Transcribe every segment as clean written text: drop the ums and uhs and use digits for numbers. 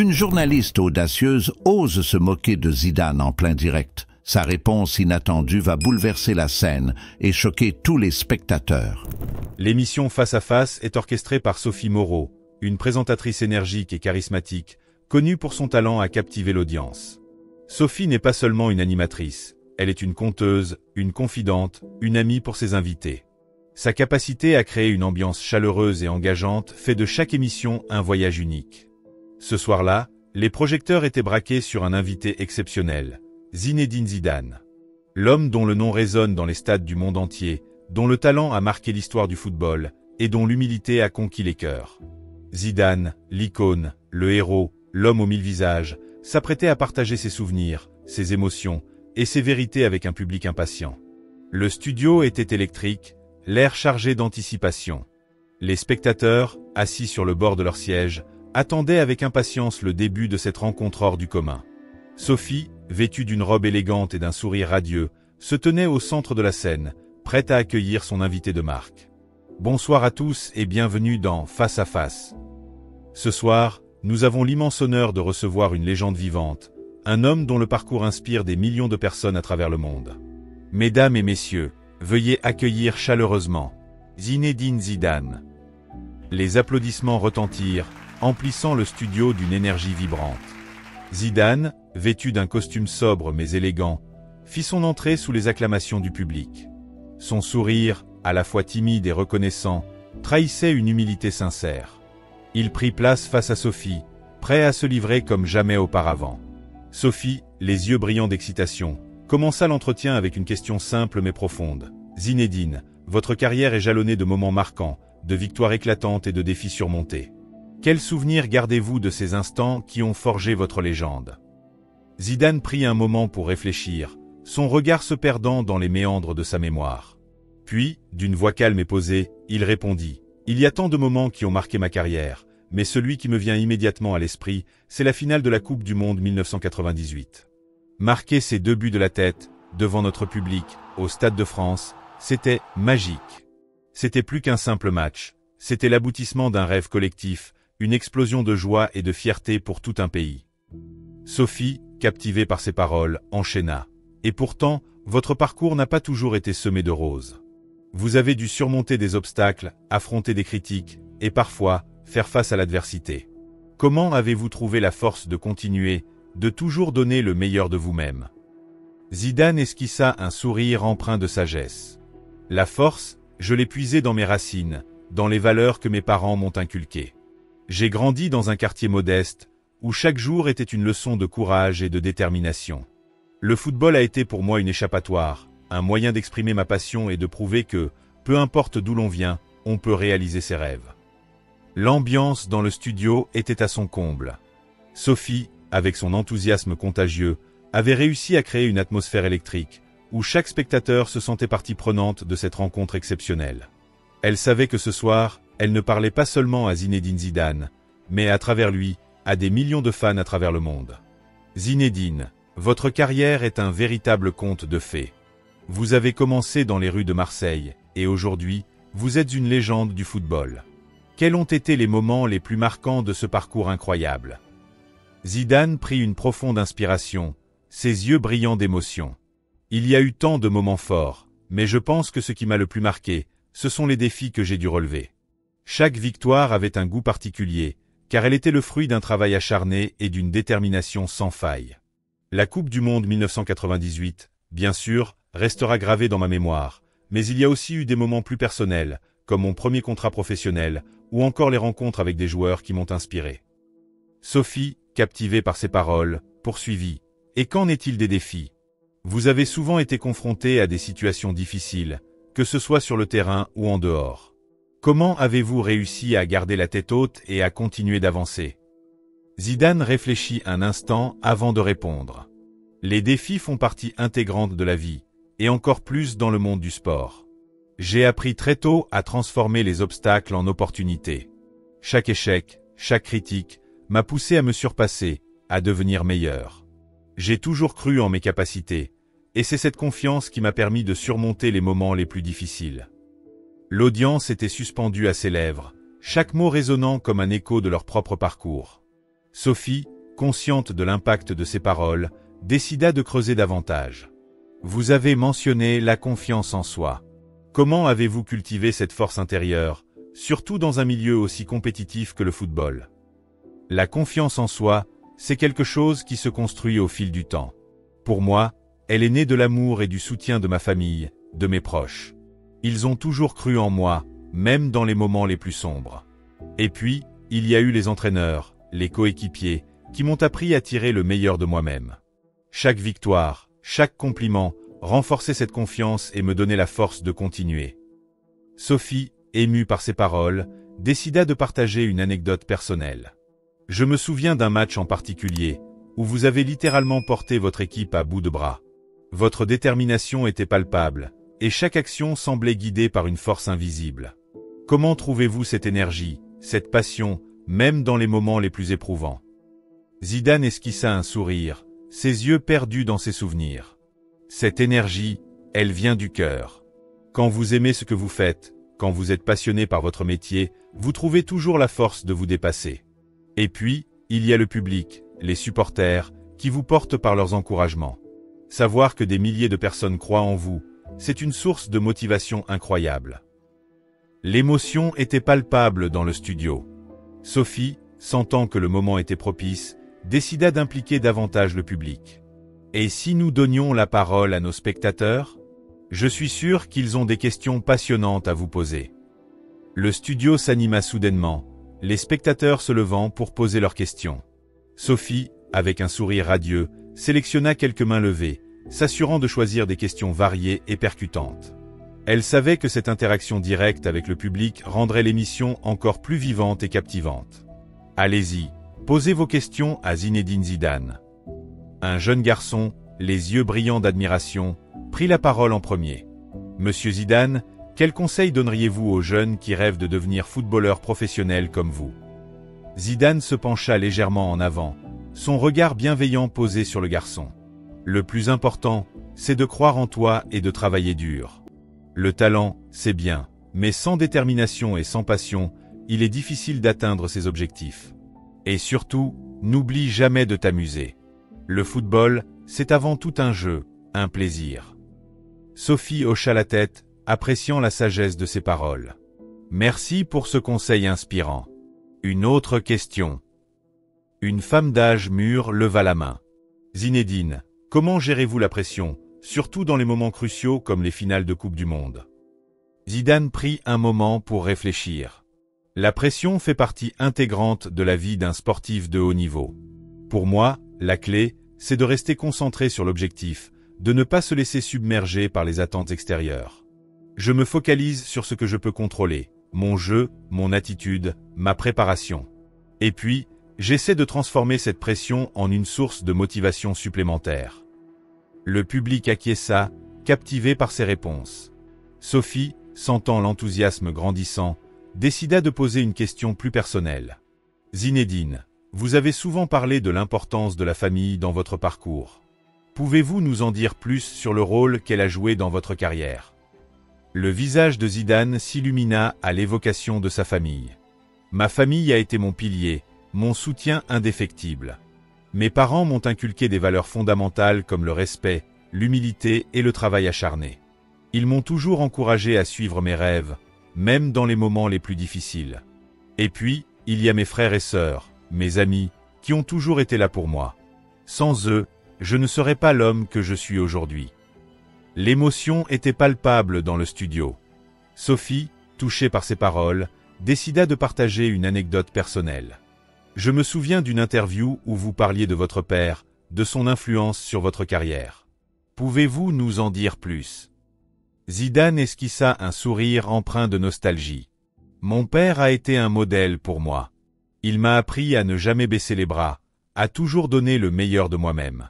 Une journaliste audacieuse ose se moquer de Zidane en plein direct. Sa réponse inattendue va bouleverser la scène et choquer tous les spectateurs. L'émission Face à Face est orchestrée par Sophie Moreau, une présentatrice énergique et charismatique, connue pour son talent à captiver l'audience. Sophie n'est pas seulement une animatrice, elle est une conteuse, une confidente, une amie pour ses invités. Sa capacité à créer une ambiance chaleureuse et engageante fait de chaque émission un voyage unique. Ce soir-là, les projecteurs étaient braqués sur un invité exceptionnel, Zinedine Zidane. L'homme dont le nom résonne dans les stades du monde entier, dont le talent a marqué l'histoire du football, et dont l'humilité a conquis les cœurs. Zidane, l'icône, le héros, l'homme aux mille visages, s'apprêtait à partager ses souvenirs, ses émotions et ses vérités avec un public impatient. Le studio était électrique, l'air chargé d'anticipation. Les spectateurs, assis sur le bord de leur siège, attendaient avec impatience le début de cette rencontre hors du commun. Sophie, vêtue d'une robe élégante et d'un sourire radieux, se tenait au centre de la scène, prête à accueillir son invité de marque. Bonsoir à tous et bienvenue dans Face à Face. Ce soir, nous avons l'immense honneur de recevoir une légende vivante, un homme dont le parcours inspire des millions de personnes à travers le monde. Mesdames et messieurs, veuillez accueillir chaleureusement Zinedine Zidane. Les applaudissements retentirent, emplissant le studio d'une énergie vibrante. Zidane, vêtu d'un costume sobre mais élégant, fit son entrée sous les acclamations du public. Son sourire, à la fois timide et reconnaissant, trahissait une humilité sincère. Il prit place face à Sophie, prêt à se livrer comme jamais auparavant. Sophie, les yeux brillants d'excitation, commença l'entretien avec une question simple mais profonde. Zinedine, votre carrière est jalonnée de moments marquants, de victoires éclatantes et de défis surmontés. Quels souvenirs gardez-vous de ces instants qui ont forgé votre légende? Zidane prit un moment pour réfléchir, son regard se perdant dans les méandres de sa mémoire. Puis, d'une voix calme et posée, il répondit « Il y a tant de moments qui ont marqué ma carrière, mais celui qui me vient immédiatement à l'esprit, c'est la finale de la Coupe du Monde 1998. Marquer ces 2 buts de la tête, devant notre public, au Stade de France, c'était magique. C'était plus qu'un simple match, c'était l'aboutissement d'un rêve collectif, une explosion de joie et de fierté pour tout un pays. » Sophie, captivée par ces paroles, enchaîna. « Et pourtant, votre parcours n'a pas toujours été semé de roses. Vous avez dû surmonter des obstacles, affronter des critiques, et parfois, faire face à l'adversité. Comment avez-vous trouvé la force de continuer, de toujours donner le meilleur de vous-même » Zidane esquissa un sourire empreint de sagesse. « La force, je l'ai puisée dans mes racines, dans les valeurs que mes parents m'ont inculquées. J'ai grandi dans un quartier modeste, où chaque jour était une leçon de courage et de détermination. Le football a été pour moi une échappatoire, un moyen d'exprimer ma passion et de prouver que, peu importe d'où l'on vient, on peut réaliser ses rêves. » L'ambiance dans le studio était à son comble. Sophie, avec son enthousiasme contagieux, avait réussi à créer une atmosphère électrique, où chaque spectateur se sentait partie prenante de cette rencontre exceptionnelle. Elle savait que ce soir, elle ne parlait pas seulement à Zinedine Zidane, mais à travers lui, à des millions de fans à travers le monde. Zinedine, votre carrière est un véritable conte de fées. Vous avez commencé dans les rues de Marseille, et aujourd'hui, vous êtes une légende du football. Quels ont été les moments les plus marquants de ce parcours incroyable? Zidane prit une profonde inspiration, ses yeux brillants d'émotion. Il y a eu tant de moments forts, mais je pense que ce qui m'a le plus marqué, ce sont les défis que j'ai dû relever. Chaque victoire avait un goût particulier, car elle était le fruit d'un travail acharné et d'une détermination sans faille. La Coupe du Monde 1998, bien sûr, restera gravée dans ma mémoire, mais il y a aussi eu des moments plus personnels, comme mon premier contrat professionnel, ou encore les rencontres avec des joueurs qui m'ont inspiré. Sophie, captivée par ces paroles, poursuivit. Et qu'en est-il des défis? Vous avez souvent été confronté à des situations difficiles, que ce soit sur le terrain ou en dehors. Comment avez-vous réussi à garder la tête haute et à continuer d'avancer? Zidane réfléchit un instant avant de répondre. Les défis font partie intégrante de la vie, et encore plus dans le monde du sport. J'ai appris très tôt à transformer les obstacles en opportunités. Chaque échec, chaque critique, m'a poussé à me surpasser, à devenir meilleur. J'ai toujours cru en mes capacités, et c'est cette confiance qui m'a permis de surmonter les moments les plus difficiles. L'audience était suspendue à ses lèvres, chaque mot résonnant comme un écho de leur propre parcours. Sophie, consciente de l'impact de ses paroles, décida de creuser davantage. Vous avez mentionné la confiance en soi. Comment avez-vous cultivé cette force intérieure, surtout dans un milieu aussi compétitif que le football? La confiance en soi, c'est quelque chose qui se construit au fil du temps. Pour moi, elle est née de l'amour et du soutien de ma famille, de mes proches. Ils ont toujours cru en moi, même dans les moments les plus sombres. Et puis, il y a eu les entraîneurs, les coéquipiers, qui m'ont appris à tirer le meilleur de moi-même. Chaque victoire, chaque compliment, renforçait cette confiance et me donnait la force de continuer. Sophie, émue par ces paroles, décida de partager une anecdote personnelle. Je me souviens d'un match en particulier, où vous avez littéralement porté votre équipe à bout de bras. Votre détermination était palpable, et chaque action semblait guidée par une force invisible. Comment trouvez-vous cette énergie, cette passion, même dans les moments les plus éprouvants? Zidane esquissa un sourire, ses yeux perdus dans ses souvenirs. Cette énergie, elle vient du cœur. Quand vous aimez ce que vous faites, quand vous êtes passionné par votre métier, vous trouvez toujours la force de vous dépasser. Et puis, il y a le public, les supporters, qui vous portent par leurs encouragements. Savoir que des milliers de personnes croient en vous, c'est une source de motivation incroyable. L'émotion était palpable dans le studio. Sophie, sentant que le moment était propice, décida d'impliquer davantage le public. Et si nous donnions la parole à nos spectateurs? Je suis sûr qu'ils ont des questions passionnantes à vous poser. Le studio s'anima soudainement, les spectateurs se levant pour poser leurs questions. Sophie, avec un sourire radieux, sélectionna quelques mains levées, s'assurant de choisir des questions variées et percutantes. Elle savait que cette interaction directe avec le public rendrait l'émission encore plus vivante et captivante. Allez-y, posez vos questions à Zinedine Zidane. Un jeune garçon, les yeux brillants d'admiration, prit la parole en premier. Monsieur Zidane, quels conseils donneriez-vous aux jeunes qui rêvent de devenir footballeurs professionnels comme vous? Zidane se pencha légèrement en avant, son regard bienveillant posé sur le garçon. Le plus important, c'est de croire en toi et de travailler dur. Le talent, c'est bien, mais sans détermination et sans passion, il est difficile d'atteindre ses objectifs. Et surtout, n'oublie jamais de t'amuser. Le football, c'est avant tout un jeu, un plaisir. Sophie hocha la tête, appréciant la sagesse de ses paroles. Merci pour ce conseil inspirant. Une autre question. Une femme d'âge mûr leva la main. Zinedine, comment gérez-vous la pression, surtout dans les moments cruciaux comme les finales de Coupe du Monde? Zidane prit un moment pour réfléchir. La pression fait partie intégrante de la vie d'un sportif de haut niveau. Pour moi, la clé, c'est de rester concentré sur l'objectif, de ne pas se laisser submerger par les attentes extérieures. Je me focalise sur ce que je peux contrôler, mon jeu, mon attitude, ma préparation. Et puis, j'essaie de transformer cette pression en une source de motivation supplémentaire. Le public acquiesça, captivé par ses réponses. Sophie, sentant l'enthousiasme grandissant, décida de poser une question plus personnelle. Zinedine, vous avez souvent parlé de l'importance de la famille dans votre parcours. Pouvez-vous nous en dire plus sur le rôle qu'elle a joué dans votre carrière? Le visage de Zidane s'illumina à l'évocation de sa famille. Ma famille a été mon pilier, mon soutien indéfectible. Mes parents m'ont inculqué des valeurs fondamentales comme le respect, l'humilité et le travail acharné. Ils m'ont toujours encouragé à suivre mes rêves, même dans les moments les plus difficiles. Et puis, il y a mes frères et sœurs, mes amis, qui ont toujours été là pour moi. Sans eux, je ne serais pas l'homme que je suis aujourd'hui. L'émotion était palpable dans le studio. Sophie, touchée par ces paroles, décida de partager une anecdote personnelle. Je me souviens d'une interview où vous parliez de votre père, de son influence sur votre carrière. Pouvez-vous nous en dire plus? Zidane esquissa un sourire empreint de nostalgie. Mon père a été un modèle pour moi. Il m'a appris à ne jamais baisser les bras, à toujours donner le meilleur de moi-même.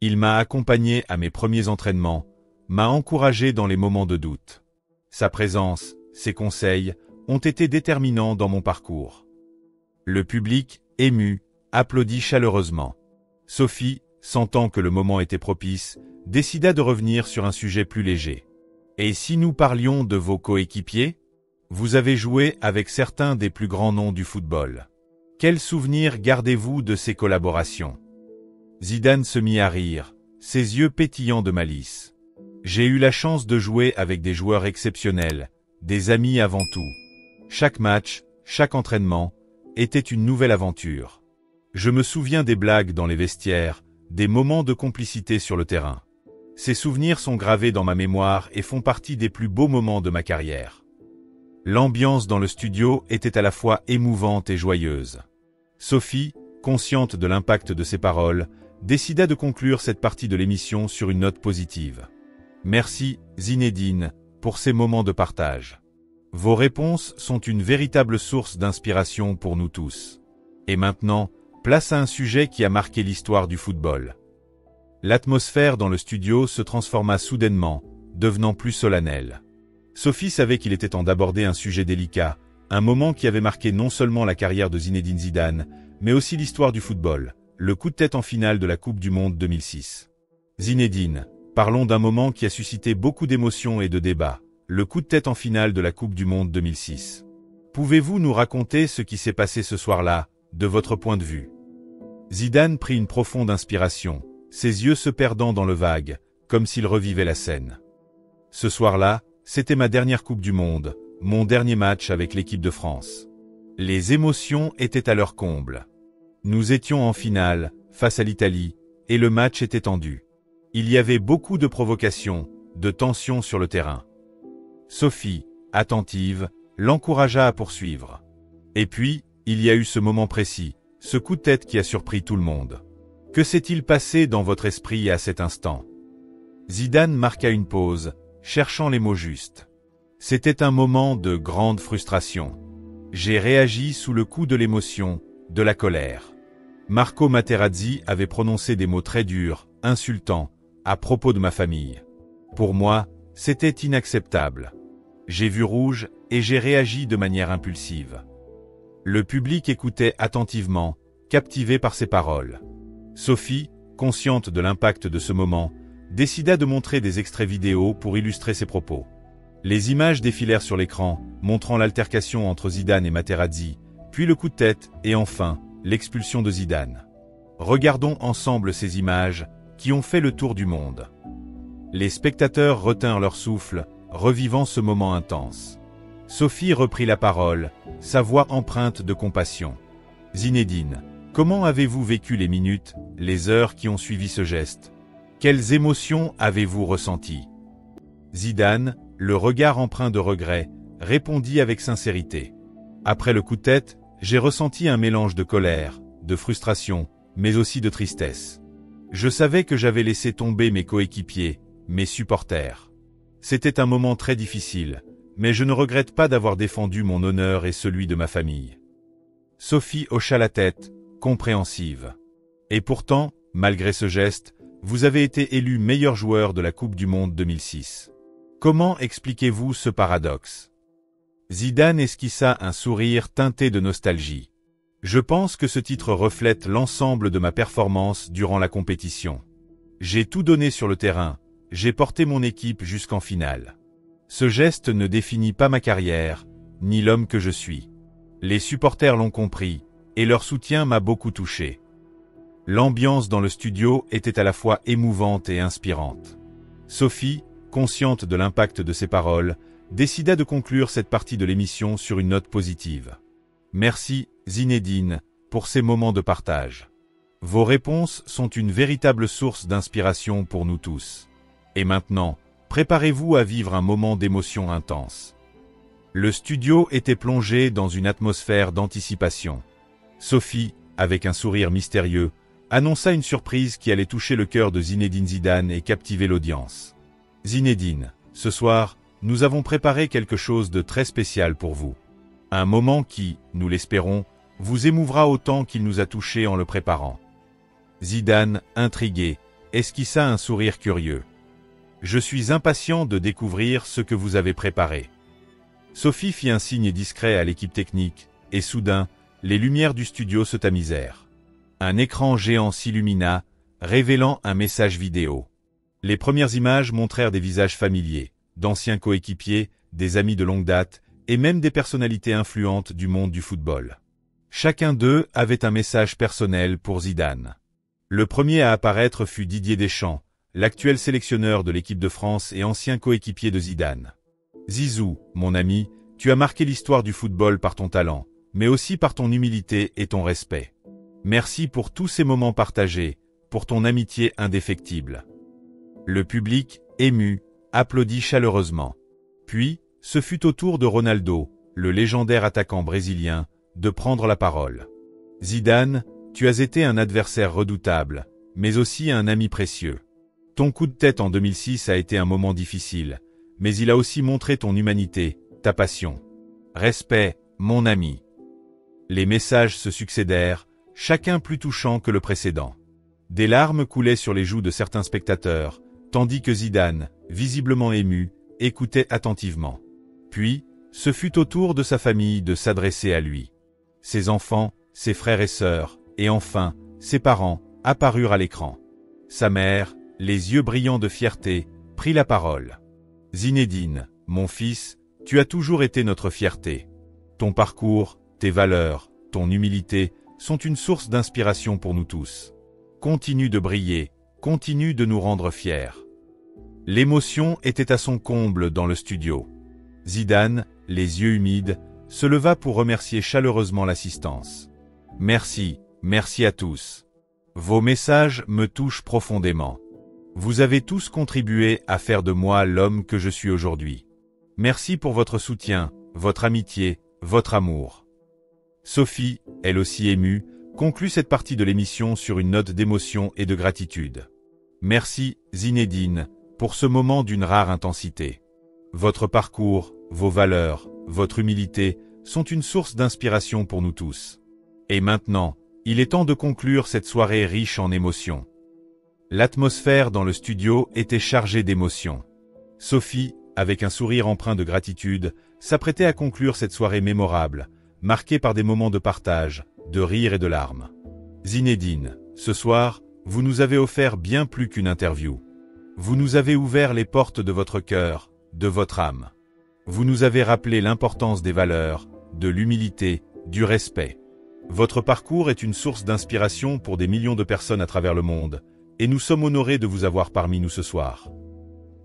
Il m'a accompagné à mes premiers entraînements, m'a encouragé dans les moments de doute. Sa présence, ses conseils, ont été déterminants dans mon parcours. Le public, ému, applaudit chaleureusement. Sophie, sentant que le moment était propice, décida de revenir sur un sujet plus léger. Et si nous parlions de vos coéquipiers? Vous avez joué avec certains des plus grands noms du football. Quel souvenir gardez-vous de ces collaborations? Zidane se mit à rire, ses yeux pétillants de malice. J'ai eu la chance de jouer avec des joueurs exceptionnels, des amis avant tout. Chaque match, chaque entraînement, était une nouvelle aventure. Je me souviens des blagues dans les vestiaires, des moments de complicité sur le terrain. Ces souvenirs sont gravés dans ma mémoire et font partie des plus beaux moments de ma carrière. L'ambiance dans le studio était à la fois émouvante et joyeuse. Sophie, consciente de l'impact de ses paroles, décida de conclure cette partie de l'émission sur une note positive. Merci, Zinedine, pour ces moments de partage. Vos réponses sont une véritable source d'inspiration pour nous tous. Et maintenant, place à un sujet qui a marqué l'histoire du football. L'atmosphère dans le studio se transforma soudainement, devenant plus solennelle. Sophie savait qu'il était temps d'aborder un sujet délicat, un moment qui avait marqué non seulement la carrière de Zinedine Zidane, mais aussi l'histoire du football, le coup de tête en finale de la Coupe du Monde 2006. Zinedine, parlons d'un moment qui a suscité beaucoup d'émotions et de débats, le coup de tête en finale de la Coupe du Monde 2006. Pouvez-vous nous raconter ce qui s'est passé ce soir-là, de votre point de vue? Zidane prit une profonde inspiration, ses yeux se perdant dans le vague, comme s'il revivait la scène. Ce soir-là, c'était ma dernière Coupe du Monde, mon dernier match avec l'équipe de France. Les émotions étaient à leur comble. Nous étions en finale, face à l'Italie, et le match était tendu. Il y avait beaucoup de provocations, de tensions sur le terrain. Sophie, attentive, l'encouragea à poursuivre. Et puis, il y a eu ce moment précis, ce coup de tête qui a surpris tout le monde. Que s'est-il passé dans votre esprit à cet instant? Zidane marqua une pause, cherchant les mots justes. C'était un moment de grande frustration. J'ai réagi sous le coup de l'émotion, de la colère. Marco Materazzi avait prononcé des mots très durs, insultants, à propos de ma famille. Pour moi, c'était inacceptable. J'ai vu rouge et j'ai réagi de manière impulsive. Le public écoutait attentivement, captivé par ses paroles. Sophie, consciente de l'impact de ce moment, décida de montrer des extraits vidéo pour illustrer ses propos. Les images défilèrent sur l'écran, montrant l'altercation entre Zidane et Materazzi, puis le coup de tête et enfin, l'expulsion de Zidane. Regardons ensemble ces images, qui ont fait le tour du monde. Les spectateurs retinrent leur souffle, revivant ce moment intense. Sophie reprit la parole, sa voix empreinte de compassion. Zinedine, comment avez-vous vécu les minutes, les heures qui ont suivi ce geste? Quelles émotions avez-vous ressenties? Zidane, le regard empreint de regret, répondit avec sincérité. Après le coup de tête, j'ai ressenti un mélange de colère, de frustration, mais aussi de tristesse. Je savais que j'avais laissé tomber mes coéquipiers, mes supporters. C'était un moment très difficile, mais je ne regrette pas d'avoir défendu mon honneur et celui de ma famille. Sophie hocha la tête, compréhensive. Et pourtant, malgré ce geste, vous avez été élu meilleur joueur de la Coupe du Monde 2006. Comment expliquez-vous ce paradoxe? Zidane esquissa un sourire teinté de nostalgie. Je pense que ce titre reflète l'ensemble de ma performance durant la compétition. J'ai tout donné sur le terrain, j'ai porté mon équipe jusqu'en finale. Ce geste ne définit pas ma carrière, ni l'homme que je suis. Les supporters l'ont compris, et leur soutien m'a beaucoup touché. L'ambiance dans le studio était à la fois émouvante et inspirante. Sophie, consciente de l'impact de ses paroles, décida de conclure cette partie de l'émission sur une note positive. Merci, Zinedine, pour ces moments de partage. Vos réponses sont une véritable source d'inspiration pour nous tous. Et maintenant, préparez-vous à vivre un moment d'émotion intense. Le studio était plongé dans une atmosphère d'anticipation. Sophie, avec un sourire mystérieux, annonça une surprise qui allait toucher le cœur de Zinedine Zidane et captiver l'audience. Zinedine, ce soir, nous avons préparé quelque chose de très spécial pour vous. Un moment qui, nous l'espérons, vous émouvra autant qu'il nous a touchés en le préparant. Zidane, intrigué, esquissa un sourire curieux. Je suis impatient de découvrir ce que vous avez préparé. Sophie fit un signe discret à l'équipe technique, et soudain, les lumières du studio se tamisèrent. Un écran géant s'illumina, révélant un message vidéo. Les premières images montrèrent des visages familiers, d'anciens coéquipiers, des amis de longue date, et même des personnalités influentes du monde du football. Chacun d'eux avait un message personnel pour Zidane. Le premier à apparaître fut Didier Deschamps, l'actuel sélectionneur de l'équipe de France et ancien coéquipier de Zidane. Zizou, mon ami, tu as marqué l'histoire du football par ton talent, mais aussi par ton humilité et ton respect. Merci pour tous ces moments partagés, pour ton amitié indéfectible. Le public, ému, applaudit chaleureusement. Puis, ce fut au tour de Ronaldo, le légendaire attaquant brésilien, de prendre la parole. Zidane, tu as été un adversaire redoutable, mais aussi un ami précieux. Ton coup de tête en 2006 a été un moment difficile, mais il a aussi montré ton humanité, ta passion. Respect, mon ami. Les messages se succédèrent, chacun plus touchant que le précédent. Des larmes coulaient sur les joues de certains spectateurs, tandis que Zidane, visiblement ému, écoutait attentivement. Puis, ce fut au tour de sa famille de s'adresser à lui. Ses enfants, ses frères et sœurs, et enfin, ses parents, apparurent à l'écran. Sa mère, les yeux brillants de fierté, prit la parole. Zinedine, mon fils, tu as toujours été notre fierté. Ton parcours, tes valeurs, ton humilité, sont une source d'inspiration pour nous tous. Continue de briller, continue de nous rendre fiers. L'émotion était à son comble dans le studio. Zidane, les yeux humides, se leva pour remercier chaleureusement l'assistance. Merci, merci à tous. Vos messages me touchent profondément. Vous avez tous contribué à faire de moi l'homme que je suis aujourd'hui. Merci pour votre soutien, votre amitié, votre amour. Sophie, elle aussi émue, conclut cette partie de l'émission sur une note d'émotion et de gratitude. Merci, Zinedine, pour ce moment d'une rare intensité. Votre parcours, vos valeurs, votre humilité sont une source d'inspiration pour nous tous. Et maintenant, il est temps de conclure cette soirée riche en émotions. L'atmosphère dans le studio était chargée d'émotions. Sophie, avec un sourire empreint de gratitude, s'apprêtait à conclure cette soirée mémorable, marquée par des moments de partage, de rire et de larmes. Zinedine, ce soir, vous nous avez offert bien plus qu'une interview. Vous nous avez ouvert les portes de votre cœur, de votre âme. Vous nous avez rappelé l'importance des valeurs, de l'humilité, du respect. Votre parcours est une source d'inspiration pour des millions de personnes à travers le monde, et nous sommes honorés de vous avoir parmi nous ce soir.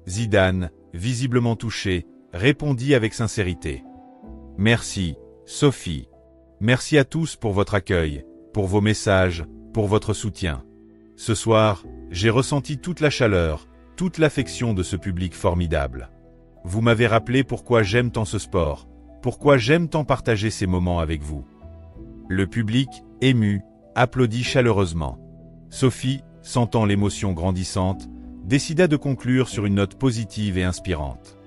Zidane, visiblement touché, répondit avec sincérité. Merci, Sophie. Merci à tous pour votre accueil, pour vos messages, pour votre soutien. Ce soir, j'ai ressenti toute la chaleur, toute l'affection de ce public formidable. Vous m'avez rappelé pourquoi j'aime tant ce sport, pourquoi j'aime tant partager ces moments avec vous. Le public, ému, applaudit chaleureusement. Sophie, sentant l'émotion grandissante, décida de conclure sur une note positive et inspirante.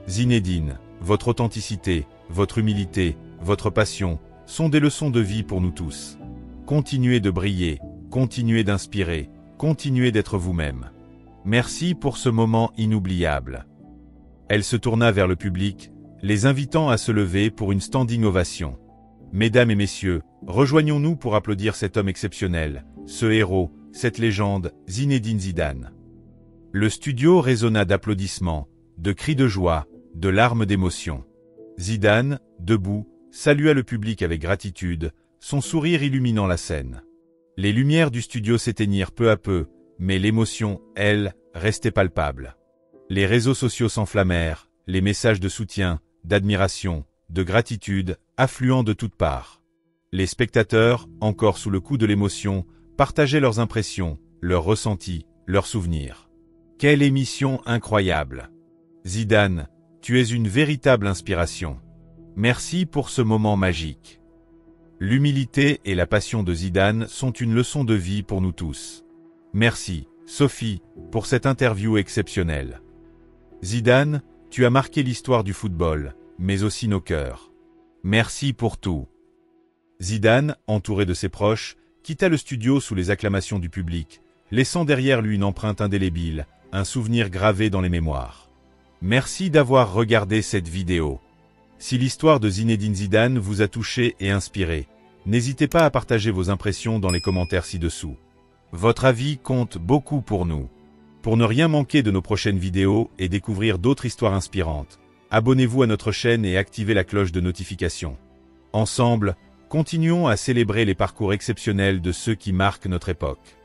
Zinedine, votre authenticité, votre humilité, votre passion, sont des leçons de vie pour nous tous. Continuez de briller, continuez d'inspirer, continuez d'être vous-même. Merci pour ce moment inoubliable. Elle se tourna vers le public, les invitant à se lever pour une standing ovation. Mesdames et messieurs, rejoignons-nous pour applaudir cet homme exceptionnel, ce héros, cette légende, Zinedine Zidane. Le studio résonna d'applaudissements, de cris de joie, de larmes d'émotion. Zidane, debout, salua le public avec gratitude, son sourire illuminant la scène. Les lumières du studio s'éteignirent peu à peu, mais l'émotion, elle, restait palpable. Les réseaux sociaux s'enflammèrent, les messages de soutien, d'admiration, de gratitude, affluant de toutes parts. Les spectateurs, encore sous le coup de l'émotion, partageaient leurs impressions, leurs ressentis, leurs souvenirs. Quelle émission incroyable! Zidane, tu es une véritable inspiration. Merci pour ce moment magique. L'humilité et la passion de Zidane sont une leçon de vie pour nous tous. Merci, Sophie, pour cette interview exceptionnelle. Zidane, tu as marqué l'histoire du football, mais aussi nos cœurs. Merci pour tout. Zidane, entouré de ses proches, quitta le studio sous les acclamations du public, laissant derrière lui une empreinte indélébile, un souvenir gravé dans les mémoires. Merci d'avoir regardé cette vidéo. Si l'histoire de Zinedine Zidane vous a touché et inspiré, n'hésitez pas à partager vos impressions dans les commentaires ci-dessous. Votre avis compte beaucoup pour nous. Pour ne rien manquer de nos prochaines vidéos et découvrir d'autres histoires inspirantes, abonnez-vous à notre chaîne et activez la cloche de notification. Ensemble, Continuons à célébrer les parcours exceptionnels de ceux qui marquent notre époque.